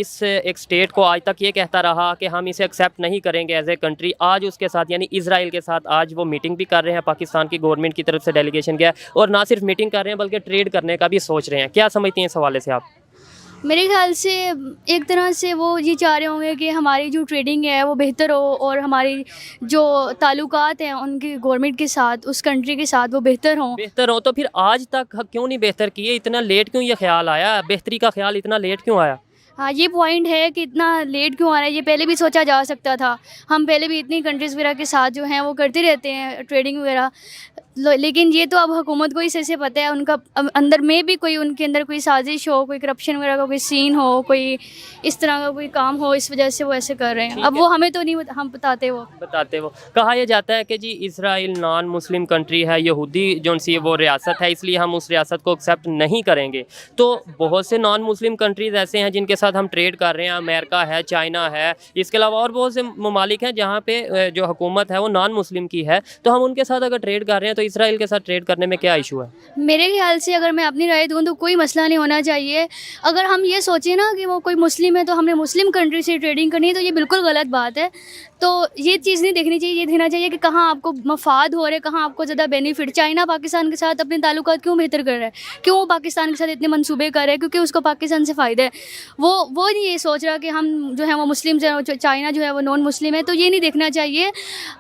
इस एक स्टेट को आज तक ये कहता रहा कि हम इसे एक्सेप्ट नहीं करेंगे एज ए कंट्री, आज उसके साथ यानी इजराइल के साथ आज वो मीटिंग भी कर रहे हैं, पाकिस्तान की गवर्नमेंट की तरफ से डेलीगेशन गया और ना सिर्फ मीटिंग कर रहे हैं बल्कि ट्रेड करने का भी सोच रहे हैं। क्या समझती हैं इस हवाले से आप? मेरे ख्याल से एक तरह से वो ये चाह रहे होंगे कि हमारी जो ट्रेडिंग है वो बेहतर हो और हमारी जो ताल्लुकात हैं उनकी गवर्नमेंट के साथ, उस कंट्री के साथ वो बेहतर हों। बेहतर हो तो फिर आज तक क्यों नहीं बेहतर किए? इतना लेट क्यों ये ख्याल आया? बेहतरी का ख्याल इतना लेट क्यों आया? हाँ, ये पॉइंट है कि इतना लेट क्यों आ रहा है, ये पहले भी सोचा जा सकता था। हम पहले भी इतनी कंट्रीज़ वगैरह के साथ जो हैं वो करते रहते हैं ट्रेडिंग वगैरह, लेकिन ये तो अब हुकूमत को ही सही से पता है, उनका अंदर में भी कोई उनके अंदर कोई साजिश हो, कोई करप्शन वगैरह का कोई सीन हो, कोई इस तरह का कोई काम हो, इस वजह से वो ऐसे कर रहे हैं। अब वो हमें तो नहीं हम बताते वो कहा यह जाता है कि जी इसराइल नॉन मुस्लिम कंट्री है, यहूदी जो सी वो रियासत है, इसलिए हम उस रियासत को एक्सेप्ट नहीं करेंगे। तो बहुत से नॉन मुस्लिम कंट्रीज़ ऐसे हैं जिनके साथ हम ट्रेड कर रहे हैं, अमेरिका है, चाइना है, इसके अलावा और बहुत से ममालिक हैं जहाँ पे जो हुकूमत है वो नॉन मुस्लिम की है। तो हम उनके साथ अगर ट्रेड कर रहे हैं तो इसराइल के साथ ट्रेड करने में क्या इशू है? मेरे ख्याल से अगर मैं अपनी राय दूँ तो कोई मसला नहीं होना चाहिए। अगर हम ये सोचें ना कि वो कोई मुस्लिम है तो हमने मुस्लिम कंट्री से ट्रेडिंग करनी है, तो ये बिल्कुल गलत बात है। तो ये चीज़ नहीं देखनी चाहिए, ये देखना चाहिए कि कहाँ आपको मफाद हो रहे, कहाँ आपको ज़्यादा बेनिफिट। चाइना पाकिस्तान के साथ अपने ताल्लुकात क्यों बेहतर कर रहा है, क्यों वो पाकिस्तान के साथ इतने मंसूबे कर रहे हैं? क्योंकि उसको पाकिस्तान से फ़ायदा है। वो नहीं ये सोच रहा कि हम जो है वो मुस्लिम से, चाइना जो है वो नॉन मुस्लिम है, तो ये नहीं देखना चाहिए।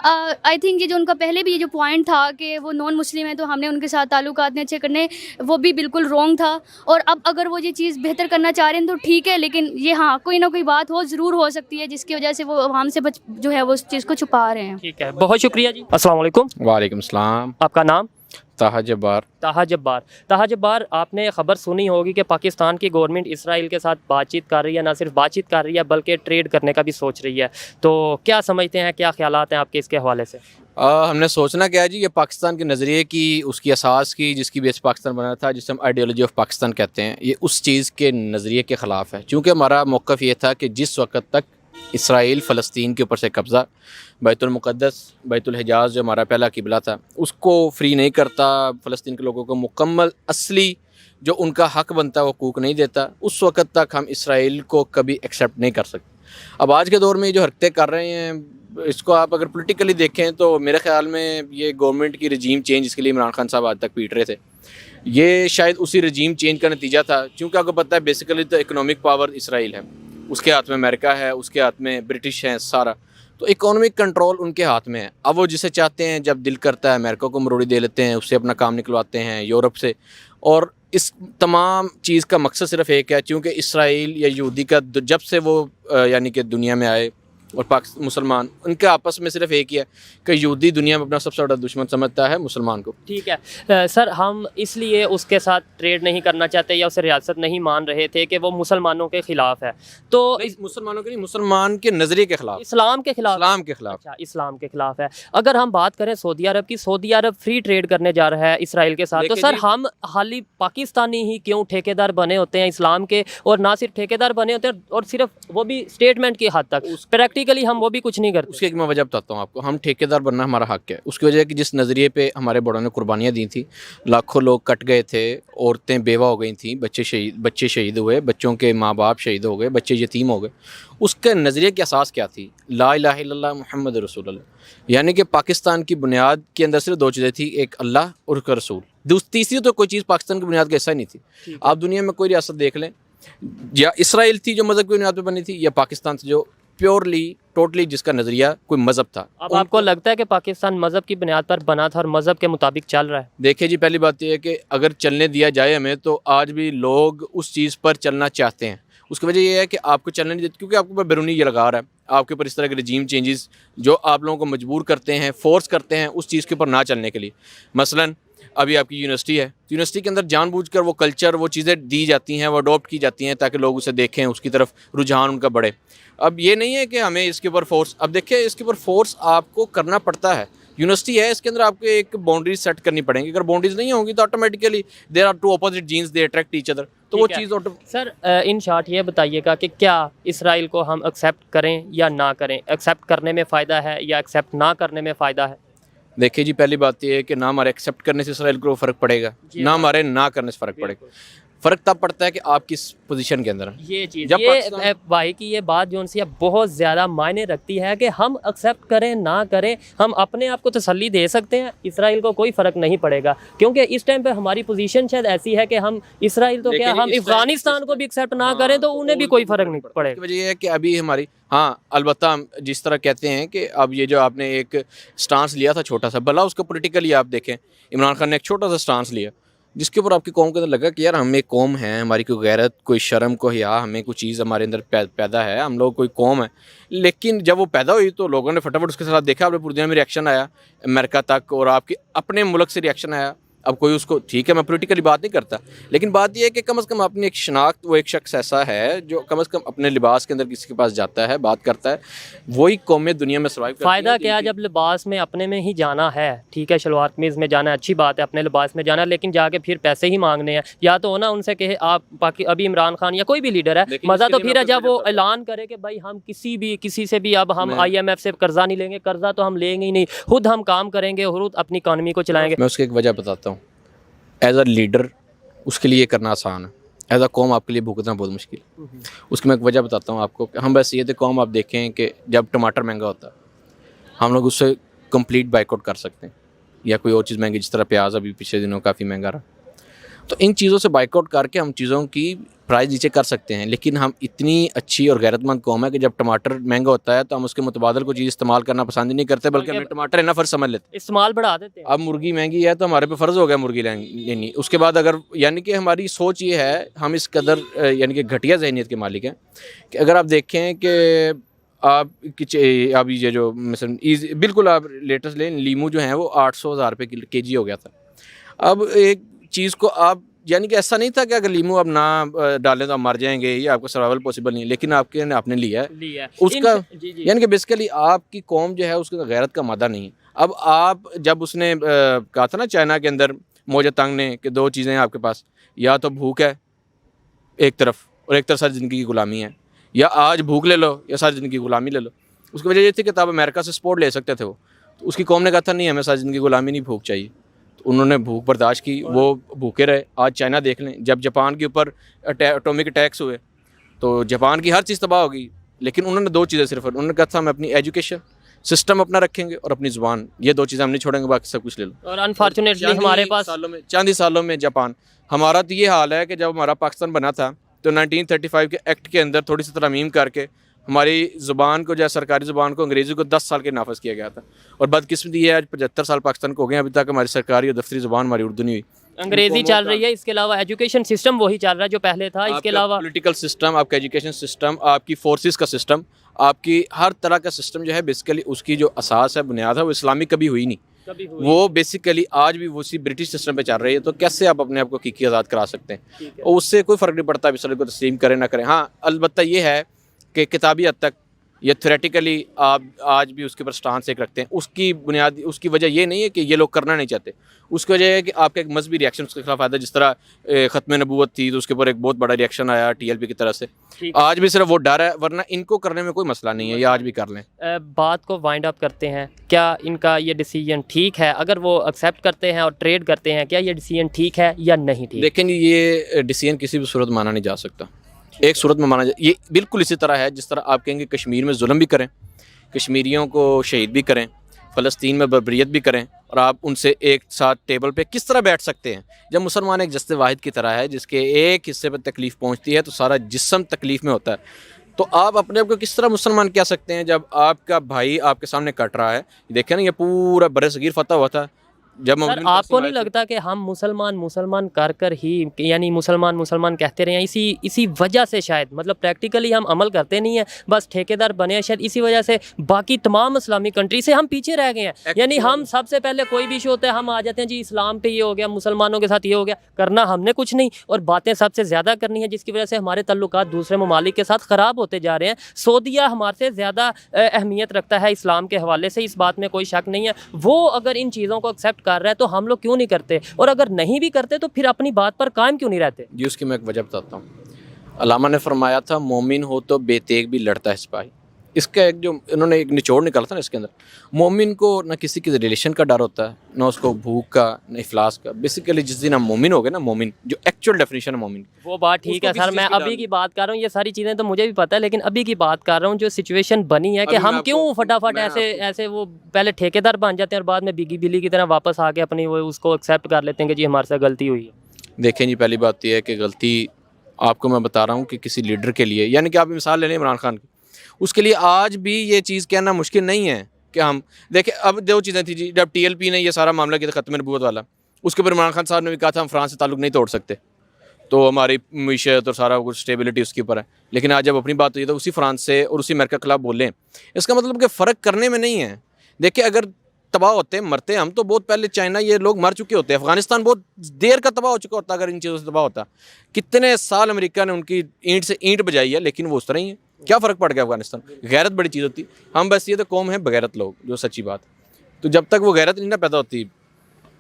आई थिंक ये जो उनका पहले भी ये जो पॉइंट था कि वो नॉन मुस्लिम है तो हमने उनके साथ ताल्लुकात नहीं अच्छे करने, वो भी बिल्कुल रॉन्ग था। और अब अगर वो ये चीज़ बेहतर करना चाह रहे हैं तो ठीक है, लेकिन ये हाँ कोई ना कोई बात हो ज़रूर हो सकती है जिसकी वजह से वो आवाम से जो है वो उस चीज़ को छुपा रहे हैं। ठीक है, बहुत शुक्रिया जी। अस्सलाम वालेकुम। वालेकुम सलाम। आपका नाम? ताहा जब्बार। ताहा जब्बार। ताहा जब्बार, आपने ख़बर सुनी होगी कि पाकिस्तान की गवर्नमेंट इसराइल के साथ बातचीत कर रही है, ना सिर्फ बातचीत कर रही है बल्कि ट्रेड करने का भी सोच रही है। तो क्या समझते हैं, क्या ख्यालात हैं आपके इसके हवाले से? हमने सोचना क्या है जी, ये पाकिस्तान के नज़रिए की, उसकी असास की, जिसकी बेस पाकिस्तान बना था, जिसे हम आइडियोलॉजी ऑफ पाकिस्तान कहते हैं, ये उस चीज़ के नज़रिए के ख़िलाफ़ है। चूँकि हमारा मौक़िफ़ ये था कि जिस वक्त तक इसराइल फ़लस्तीन के ऊपर से कब्ज़ा, बैतुल मुक़द्दस, बैतुल हिजाज़ जो हमारा पहला किबला था, उसको फ्री नहीं करता, फ़लस्तीन के लोगों को मुकम्मल असली जो उनका हक़ बनता है वो हकूक़ नहीं देता, उस वक़्त तक हम इसराइल को कभी एक्सेप्ट नहीं कर सकते। अब आज के दौर में जो हरकतें कर रहे हैं, इसको आप अगर पॉलिटिकली देखें तो मेरे ख़्याल में ये गवर्नमेंट की रजीम चेंज, इसके लिए इमरान खान साहब आज तक पीट रहे थे, ये शायद उसी रजीम चेंज का नतीजा था। क्योंकि आपको पता है बेसिकली तो इकोनॉमिक पावर इसराइल है, उसके हाथ में अमेरिका है, उसके हाथ में ब्रिटिश है सारा, तो इकोनॉमिक कंट्रोल उनके हाथ में है। अब वो जिसे चाहते हैं, जब दिल करता है अमेरिका को मरोड़ी दे लेते हैं, उससे अपना काम निकलवाते हैं, यूरोप से। और इस तमाम चीज़ का मकसद सिर्फ एक है, क्योंकि इसराइल या यहूदी का जब से वो यानी कि दुनिया में आए और मुसलमान, उनके आपस में सिर्फ एक ही है कि यहूदी दुनिया में अपना सबसे बड़ा दुश्मन समझता है मुसलमान को। ठीक है सर, हम इसलिए उसके साथ ट्रेड नहीं करना चाहते या उसे रियासत नहीं मान रहे थे कि वो मुसलमानों के ख़िलाफ़ है। तो मुसलमानों के नहीं, मुसलमान के नज़रिए के ख़िलाफ़, इस्लाम के ख़िलाफ़, इस्लाम के ख़िलाफ़। अच्छा, इस्लाम के ख़िलाफ़ है। अगर हम बात करें सऊदी अरब की, सऊदी अरब फ्री ट्रेड करने जा रहा है इसराइल के साथ, तो सर हम हाली पाकिस्तानी ही क्यों ठेकेदार बने होते हैं इस्लाम के? और ना सिर्फ ठेकेदार बने होते हैं, और सिर्फ वो भी स्टेटमेंट की हद तक, प्रैक्टिकली हम वो भी कुछ नहीं करते। उसकी एक मैं वजह बताता हूँ आपको। हम ठेकेदार बनना हमारा हक़ है, उसकी वजह है कि जिस नज़रिए पे हमारे बड़ों ने कुर्बानियाँ दी थी, लाखों लोग कट गए थे, औरतें बेवा हो गई थी, बच्चे शहीद हुए, बच्चों के माँ बाप शहीद हो गए, बच्चे यतीम हो गए। उसके नज़रिए की असास क्या थी? ला इलाहा इल्लल्लाह मुहम्मद रसूलुल्लाह। यानी कि पाकिस्तान की बुनियाद के अंदर सिर्फ दो चीज़ें थी, एक अल्लाह और उसका रसूल। तीसरी तो कोई चीज़ पाकिस्तान की बुनियाद का हिस्सा नहीं थी। आप दुनिया में कोई रियासत देख लें, या इसराइल थी जो मज़हब की बुनियाद पर बनी थी, या पाकिस्तान थी जो प्योरली टोटली जिसका नज़रिया कोई मज़हब था। अब आपको लगता है कि पाकिस्तान मज़हब की बुनियाद पर बना था और मज़हब के मुताबिक चल रहा है? देखिए जी, पहली बात यह है कि अगर चलने दिया जाए हमें, तो आज भी लोग उस चीज़ पर चलना चाहते हैं। उसकी वजह यह है कि आपको चलने नहीं देते, क्योंकि आपके ऊपर बैरूनी ये लगा रहा है, आपके ऊपर इस तरह के रजीम चेंजेस जो आप लोगों को मजबूर करते हैं, फोर्स करते हैं उस चीज़ के ऊपर ना चलने के लिए। मसलन अभी आपकी यूनिवर्सिटी है, तो यूनिवर्सिटी के अंदर जानबूझकर वो कल्चर, वो चीज़ें दी जाती हैं, वो अडॉप्ट की जाती हैं ताकि लोग उसे देखें, उसकी तरफ रुझान उनका बढ़े। अब ये नहीं है कि हमें इसके ऊपर फोर्स, अब देखिए इसके ऊपर फोर्स आपको करना पड़ता है। यूनिवर्सिटी है, इसके अंदर आपको एक बाउंड्रीज सेट करनी पड़ेंगी। अगर बाउंड्रीज नहीं होंगी तो automatically there are two opposite genes, they attract each other. तो वो चीज़ सर इन शॉर्ट ये बताइएगा कि क्या इसराइल को हम एक्सेप्ट करें या ना करें? एक्सेप्ट करने में फ़ायदा है या एक्सेप्ट ना करने में फ़ायदा है? देखिए जी, पहली बात ये है कि ना हमारे एक्सेप्ट करने से इसराइल को फ़र्क पड़ेगा, ना हमारे ना करने से फ़र्क पड़ेगा। फ़र्क तब पड़ता है कि आप किस पोजीशन के अंदर हैं। ये चीज़ जब ये पाकिस्तान- भाई की ये बात जो सी बहुत ज़्यादा मायने रखती है कि हम एक्सेप्ट करें ना करें, हम अपने आप को तसल्ली दे सकते हैं, इसराइल को कोई फ़र्क नहीं पड़ेगा, क्योंकि इस टाइम पे हमारी पोजीशन शायद ऐसी है कि हम इसराइल तो क्या, लेकिन हम इस टाइम- अफगानिस्तान को भी एक्सेप्ट ना करें तो उन्हें भी कोई फ़र्क नहीं इसकी पड़ेगा। वजह ये है कि अभी हमारी, हाँ अलबत्ता हम जिस तरह कहते हैं कि अब ये जो आपने एक स्टांस लिया था छोटा सा, भला उसको पॉलिटिकली आप देखें, इमरान खान ने एक छोटा सा स्टांस लिया जिसके ऊपर आपकी कौम के अंदर लगा कि यार हम एक कौम है, हमारी कोई गैरत, कोई शर्म, कोई हया, हमें कोई चीज़ हमारे अंदर पैदा है, हम लोग कोई कौम है। लेकिन जब वो पैदा हुई तो लोगों ने फटाफट उसके साथ देखा, आपने पूरी दुनिया में रिएक्शन आया, अमेरिका तक, और आपके अपने मुल्क से रिएक्शन आया। अब कोई उसको, ठीक है मैं पॉलिटिकली बात नहीं करता, लेकिन बात यह है कि कम से कम अपनी एक शनाख्त, वो एक शख्स ऐसा है जो कम से कम अपने लिबास के अंदर किसी के पास जाता है, बात करता है, वही कौमें दुनिया में सर्वाइव करती हैं। फ़ायदा क्या है जब लिबास में अपने में ही जाना है, ठीक है शलवार कमीज़ में जाना है, अच्छी बात है, अपने लिबास में जाना, लेकिन जाके फिर पैसे ही मांगने हैं, या तो ना उनसे कहे आप अभी इमरान खान या कोई भी लीडर है, लेकिन मज़ा इसके तो लिए फिर है मैं जब वो आपको ऐलान करे कि भाई हम किसी से भी अब हम मैं- IMF से कर्जा नहीं लेंगे, कर्जा तो हम लेंगे ही नहीं, खुद हम काम करेंगे, खुद अपनी इकानमी को चलाएंगे। मैं उसकी एक वजह बताता हूँ। एज अ लीडर उसके लिए करना आसान है, एज अ कौम आपके लिए भुगतना बहुत मुश्किल है। उसकी मैं एक वजह बताता हूँ आपको। हम बस ये थे, कौम आप देखें कि जब टमाटर महंगा होता है हम लोग उससे कंप्लीट बाइकआउट कर सकते हैं, या कोई और चीज़ महंगी, जिस तरह प्याज अभी पिछले दिनों काफ़ी महंगा रहा, तो इन चीज़ों से बाइकआउट करके हम चीज़ों की प्राइस नीचे कर सकते हैं। लेकिन हम इतनी अच्छी और गैरतमंद कौम है कि जब टमाटर महंगा होता है तो हम उसके मुतबादल को चीज़ इस्तेमाल करना पसंद ही नहीं करते, बल्कि हमें टमाटर है ना फ़र्ज समझ लेते हैं। इस्तेमाल बढ़ा देते हैं। अब मुर्गी महंगी है तो हमारे पे फ़र्ज़ हो गया मुर्गी लेनी। उसके बाद अगर, यानी कि हमारी सोच ये है, हम इस कदर यानी कि घटिया ज़हनियत के मालिक हैं कि अगर आप देखें कि आप अभी ये जो मिसल बिल्कुल आप लेटेस्ट लें, लीमू जो हैं वो 800,000 रुपये kg हो गया था। अब एक चीज़ को आप, यानी कि ऐसा नहीं था कि अगर लीमू आप ना डालें तो आप मर जाएंगे, ये आपको सर्वाइवल पॉसिबल नहीं है, लेकिन आपने लिया है उसका, यानी कि बेसिकली आपकी कौम जो है उसके गैरत का मादा नहीं है। अब आप जब उसने कहा था ना चाइना के अंदर मोजे तंग ने कि दो चीज़ें हैं आपके पास, या तो भूख है एक तरफ और एक तरफ सारी ज़िंदगी की गुलामी है, या आज भूख ले लो या सारी ज़िंदगी की गुलामी ले लो। उसकी वजह ये थी कि तब अमेरिका से सपोर्ट ले सकते थे वो, तो उसकी कौम ने कहा था नहीं हमें सारी ज़िंदगी गुलामी नहीं, भूख चाहिए। तो उन्होंने भूख बर्दाश्त की, वो भूखे रहे। आज चाइना देख लें, जब जापान के ऊपर एटॉमिक अटैक्स हुए तो जापान की हर चीज़ तबाह हो गई, लेकिन उन्होंने दो चीज़ें सिर्फ, उन्होंने कहा था हम अपनी एजुकेशन सिस्टम अपना रखेंगे और अपनी ज़ुबान, ये दो चीज़ें हम नहीं छोड़ेंगे, बाकी सब कुछ ले लो। और अनफॉर्चुनेटली हमारे पास चंद ही सालों में जापान, हमारा तो ये हाल है कि जब हमारा पाकिस्तान बना था तो 1935 के एक्ट के अंदर थोड़ी सी तरमीम करके हमारी ज़ुबान को, जो है सरकारी ज़ुबान को, अंग्रेज़ी को 10 साल के नाफज किया गया था। और बदकिस्मती ये आज 75 साल पाकिस्तान को हो गए, अभी तक हमारी सरकारी और दफ्तरी ज़ुबान हमारी उर्दू नहीं हुई, अंग्रेजी चल रही है। इसके अलावा एजुकेशन सिस्टम वही चल रहा है जो पहले था। इसके अलावा पॉलिटिकल सिस्टम, आपका एजुकेशन सिस्टम, आपकी फोर्सेस का सिस्टम, आपकी हर तरह का सिस्टम जो है बेसिकली उसकी जो असास है, बुनियाद है, वो इस्लामिक कभी हुई नहीं। वो बेसिकली आज भी उसी ब्रिटिश सिस्टम पे चल रही है। तो कैसे आप अपने आप को हकीकी आज़ाद करा सकते हैं? और उससे कोई फ़र्क नहीं पड़ता आप इसराइल को तस्लीम करें ना करें। हाँ अलबत्ता ये है कि किताबी हद तक ये थ्योरेटिकली आप आज भी उसके ऊपर स्टांस एक रखते हैं। उसकी बुनियादी, उसकी वजह ये नहीं है कि ये लोग करना नहीं चाहते, उसकी वजह है कि आपका एक मजहबी रिएक्शन उसके खिलाफ आया था। जिस तरह ख़त्म नबूवत थी तो उसके ऊपर एक बहुत बड़ा रिएक्शन आया TLP की तरफ से। आज भी सिर्फ वो डर है, वरना इनको करने में कोई मसला नहीं है, ये आज भी कर लें। बात को वाइंड अप करते हैं, क्या इनका ये डिसीजन ठीक है? अगर वो एक्सेप्ट करते हैं और ट्रेड करते हैं, क्या ये डिसीजन ठीक है या नहीं ठीक? लेकिन ये डिसीजन किसी भी सूरत माना नहीं जा सकता। एक सूरत में माना ये बिल्कुल इसी तरह है जिस तरह आप कहेंगे कश्मीर में जुल्म भी करें, कश्मीरियों को शहीद भी करें, फ़लस्तीन में बर्बरियत भी करें, और आप उनसे एक साथ टेबल पे किस तरह बैठ सकते हैं? जब मुसलमान एक जस्ते वाहिद की तरह है जिसके एक हिस्से पर तकलीफ़ पहुंचती है तो सारा जिस्म तकलीफ़ में होता है। तो आप अपने आप को किस तरह मुसलमान कह सकते हैं जब आपका भाई आपके सामने कट रहा है? देखें ना, ये पूरा बरसगीर फतह हुआ था। जब सर आपको नहीं लगता कि हम मुसलमान कर ही, यानी मुसलमान कहते रहे हैं, इसी वजह से शायद, मतलब प्रैक्टिकली हम अमल करते नहीं हैं, बस ठेकेदार बने हैं, शायद इसी वजह से बाकी तमाम इस्लामिक कंट्री से हम पीछे रह गए हैं। यानी हम सबसे पहले कोई भी इशू होता है हम आ जाते हैं जी इस्लाम पे ये हो गया, मुसलमानों के साथ ये हो गया, करना हमने कुछ नहीं और बातें सबसे ज़्यादा करनी है, जिसकी वजह से हमारे तल्लुकात दूसरे ममालिक के साथ ख़राब होते जा रहे हैं। सऊदीया हमारे से ज़्यादा अहमियत रखता है इस्लाम के हवाले से, इस बात में कोई शक नहीं है। वो अगर इन चीज़ों को एक्सेप्ट कर रहा है तो हम लोग क्यों नहीं करते? और अगर नहीं भी करते तो फिर अपनी बात पर कायम क्यों नहीं रहते? जी उसकी मैं एक वजह बताता हूँ। अल्लामा ने फरमाया था मोमिन हो तो बेतेग भी लड़ता है सिपाही। इसका एक जो इन्होंने एक निचोड़ निकाला था ना इसके अंदर, मोमिन को ना किसी के रिलेशन का डर होता है, ना उसको भूख का, ना इफलास का। बेसिकली जिस दिन हम मोमिन हो गए ना, मोमिन जो एक्चुअल डेफिनेशन है मोमिन, वो बात ठीक है उसको सर, किसी मैं चीज़ की अभी डर की बात कर रहा हूँ, ये सारी चीज़ें तो मुझे भी पता है, लेकिन अभी की बात कर रहा हूँ जो सिचुएशन बनी है कि अभी मैं हम आपको- क्यों फटाफट मैं ऐसे ऐसे वो पहले ठेकेदार बन जाते हैं और बाद में बिगी बिल्ली की तरह वापस आके अपनी वो उसको एक्सेप्ट कर लेते हैं कि जी हमारे साथ गलती हुई है। देखें जी, पहली बात यह है कि गलती आपको मैं बता रहा हूँ कि किसी लीडर के लिए, यानी कि आप मिसाल ले लें इमरान खान की, उसके लिए आज भी ये चीज़ कहना मुश्किल नहीं है कि हम देखें। अब दो चीज़ें थी जी, जब TLP ने ये सारा मामला किया था ख़त्म नबूवत वाला, उसके ऊपर इमरान खान साहब ने भी कहा था हम फ्रांस से ताल्लुक़ नहीं तोड़ सकते, तो हमारी मीशत और सारा कुछ स्टेबिलिटी उसके ऊपर है। लेकिन आज जब अपनी बात हुई तो उसी फ्रांस से और उसी अमेरिका के खिलाफ बोलें, इसका मतलब कि फ़र्क करने में नहीं है। देखिए, अगर तबाह होते मरते हम तो बहुत पहले, चाइना ये लोग मर चुके होते, अफगानिस्तान बहुत देर का तबाह हो चुका होता अगर इन चीज़ों से तबाह होता। कितने साल अमेरिका ने उनकी ईंट से ईंट बजाई है, लेकिन वो उस तरह ही है। क्या फ़र्क पड़ गया अफगानिस्तान? गैरत बड़ी चीज़ होती। हम बस ये तो कौम है बगैरत लोग, जो सच्ची बात। तो जब तक वो गैरत नहीं ना पैदा होती,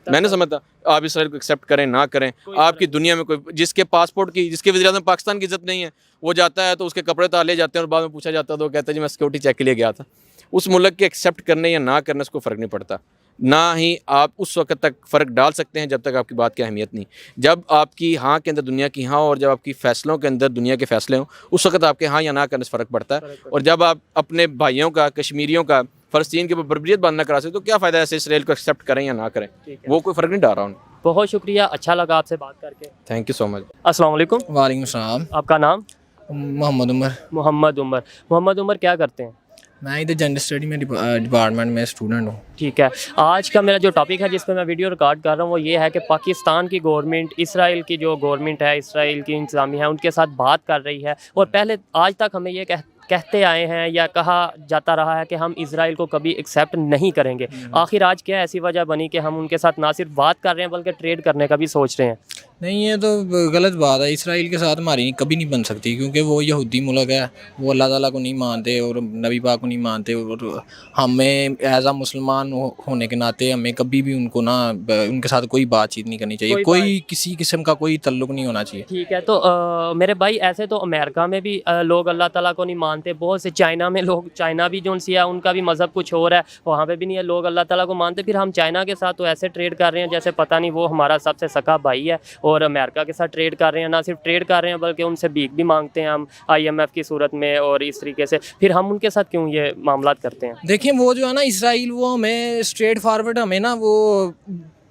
मैंने समझता आप इसराइल को एक्सेप्ट करें ना करें, आपकी दुनिया में कोई जिसके पासपोर्ट की, जिसके वज़ीर-ए-आज़म पाकिस्तान की इज्जत नहीं है, वो जाता है तो उसके कपड़े ताले जाते हैं और बाद में पूछा जाता है तो वो कहता है जी मैं सिक्योरिटी चेक के लिए गया था। उस मुल्क के एक्सेप्ट करने या ना करने से कोई फ़र्क नहीं पड़ता। ना ही आप उस वक्त तक फ़र्क डाल सकते हैं जब तक आपकी बात की अहमियत नहीं। जब आपकी हाँ के अंदर दुनिया की हाँ, और जब आपकी फ़ैसलों के अंदर दुनिया के फ़ैसले हों, उस वक्त आपके हाँ या ना करने से फ़र्क पड़ता है। और जब आप अपने भाइयों का, कश्मीरियों का, फ़लस्तीन के ऊपर बर्बरियत बंद ना करा सकते तो क्या फ़ायदा ऐसे इसराइल को एक्सेप्ट करें या ना करें, वो कोई फ़र्क नहीं डाल रहा उन्हें। बहुत शुक्रिया, अच्छा लगा आपसे बात करके। Thank you so much. अस्सलाम वालेकुम। वालेकुम सलाम। आपका नाम? मोहम्मद उमर। मोहम्मद उमर। मोहम्मद उमर क्या करते हैं? मैं इधर जनरल स्टडी में डिपार्टमेंट में स्टूडेंट हूँ। ठीक है, आज का मेरा जो टॉपिक है जिस पे मैं वीडियो रिकॉर्ड कर रहा हूँ वो ये है कि पाकिस्तान की गवर्नमेंट इसराइल की जो गवर्नमेंट है, इसराइल की इंतज़ामिया है, उनके साथ बात कर रही है। और पहले आज तक हमें ये कहते आए हैं या कहा जाता रहा है कि हम इसराइल को कभी एक्सेप्ट नहीं करेंगे। आखिर आज क्या ऐसी वजह बनी कि हम उनके साथ ना सिर्फ बात कर रहे हैं बल्कि ट्रेड करने का भी सोच रहे हैं? नहीं, ये तो गलत बात है। इसराइल के साथ हमारी कभी नहीं बन सकती क्योंकि वो यहूदी मुल्क है, वो अल्लाह ताला को नहीं मानते और नबी पाक को नहीं मानते। और हमें एज आ मुसलमान होने के नाते हमें कभी भी उनको ना उनके साथ कोई बातचीत नहीं करनी चाहिए, कोई किसी किस्म का कोई तल्लुक नहीं होना चाहिए। ठीक है, तो मेरे भाई ऐसे तो अमेरिका में भी लोग अल्लाह ताला को नहीं मानते, बहुत से चाइना में लोग, चाइना भी जो सी है उनका भी मज़हब कुछ और है, वहाँ पे भी नहीं है, लोग अल्लाह ताला को मानते। फिर हम चाइना के साथ तो ऐसे ट्रेड कर रहे हैं जैसे पता नहीं वो हमारा सबसे सका भाई है, और अमेरिका के साथ ट्रेड कर रहे हैं, ना सिर्फ ट्रेड कर रहे हैं बल्कि उनसे भीख भी मांगते हैं हम IMF की सूरत में। और इस तरीके से फिर हम उनके साथ क्यों ये मामला करते हैं? देखिए, वो जो है ना इसराइल, वो हमें स्ट्रेट फॉरवर्ड हमें ना वो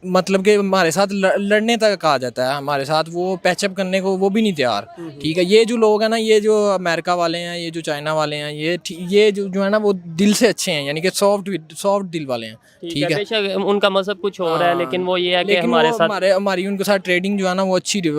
मतलब कि हमारे साथ लड़ने तक कहा जाता है, हमारे साथ वो पैचअप करने को वो भी नहीं तैयार। ठीक है, ये जो लोग हैं ना, ये जो अमेरिका वाले हैं, ये जो चाइना वाले हैं, ये जो है ना वो दिल से अच्छे हैं, यानी कि सॉफ्ट दिल वाले हैं। ठीक है, बेशक उनका मज़हब कुछ और है, लेकिन वो ये है कि लेकिन हमारे वो साथ हमारी उनके साथ ट्रेडिंग जो है ना वो अच्छी